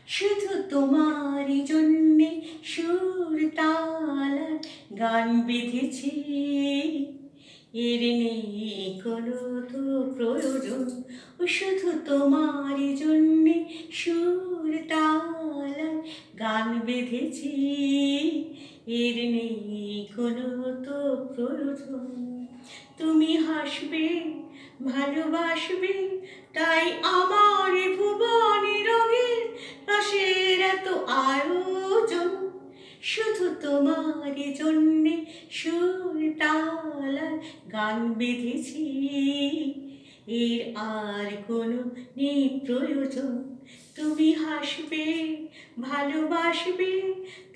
শুধু তোমারই জন্যে সুর তাল গান বেঁধেছি, এর নেই কোনো তো প্রয়োজন। ও শুধু তোমারই জন্যে সুর তাল গান বেঁধেছি, এর নেই কোনো তো প্রয়োজন। তুমি হাসবে, ভালোবাসবে, তাই আমার ভুবনে রঙের রসের এত আয়োজন। শুধু তোমার জন্যে সুর তাল গান বেঁধেছি, এর আর কোনো নেই প্রয়োজন। তুমি হাসবে, ভালোবাসবে,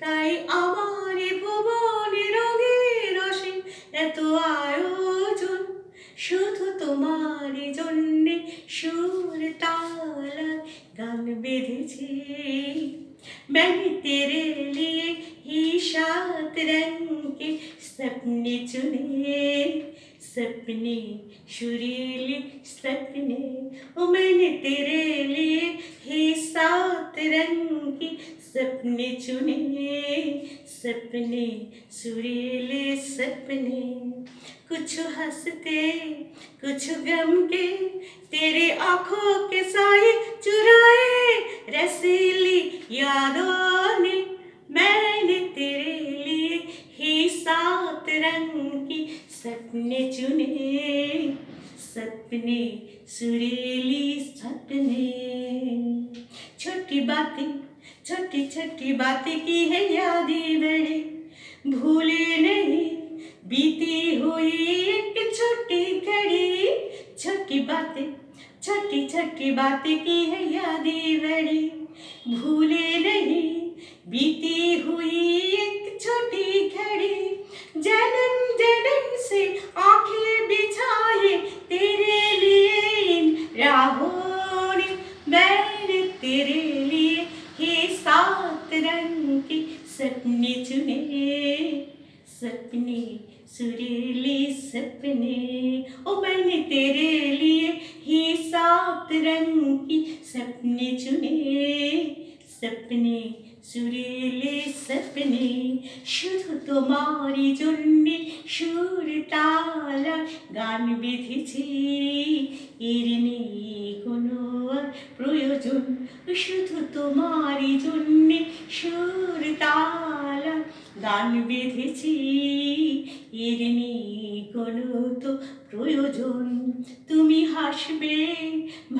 তাই আমার ভুবনে রঙের রসে এত আয়োজন। শুধু তোমার জন্যে সুর তাল গান বেঁধেছি। मैंने तेरे लिए ही 7 रंग के सपने चुने, सपने सुरीले सपने। ओ मैंने तेरे लिए ही 7 रंग के सपने चुने, सपने सुरीले सपने। कुछ हंसते कुछ गम के, तेरे आंखों के साए चुराए रसीली यादों ने। मैंने तेरे लिए ही 7 रंग की सपने चुने, सपने सुरीली सपने। छोटी बातें, छोटी छोटी बातें की है यादें बड़ी, भूले नहीं बीती हुई एक छोटी घड़ी। छोटी बातें, छोटी छोटी बातें की है यादें बड़ी, भूले नहीं बीती हुई एक छोटी घड़ी। जन्म जन्म से आंखें बिछाए तेरे लिए इन राहों ने। मैंने तेरे लिए ही 7 रंग के सपने चुने, सपने सुरीले सपने। ओ मैंने तेरे लिए ही 7 रंग की सपने चुने, सपने सुरीले सपने। শুধু তোমারই জন্যে সুর তাল গান বেঁধেছি, এর নেই কোনো আর প্রয়োজন। শুধু তোমারই জন্যে সুর তাল গান বেঁধেছি, এর নেই কোনো তো প্রয়োজন। তুমি হাসবে,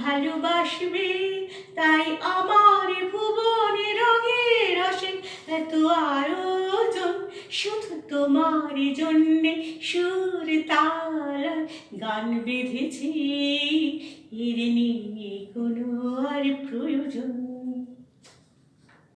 ভালোবাসবে, তাই আমার ভুবনে রঙের রসে এত আয়োজন। শুধু তোমারই জন্যে সুর তাল গান বেঁধেছি,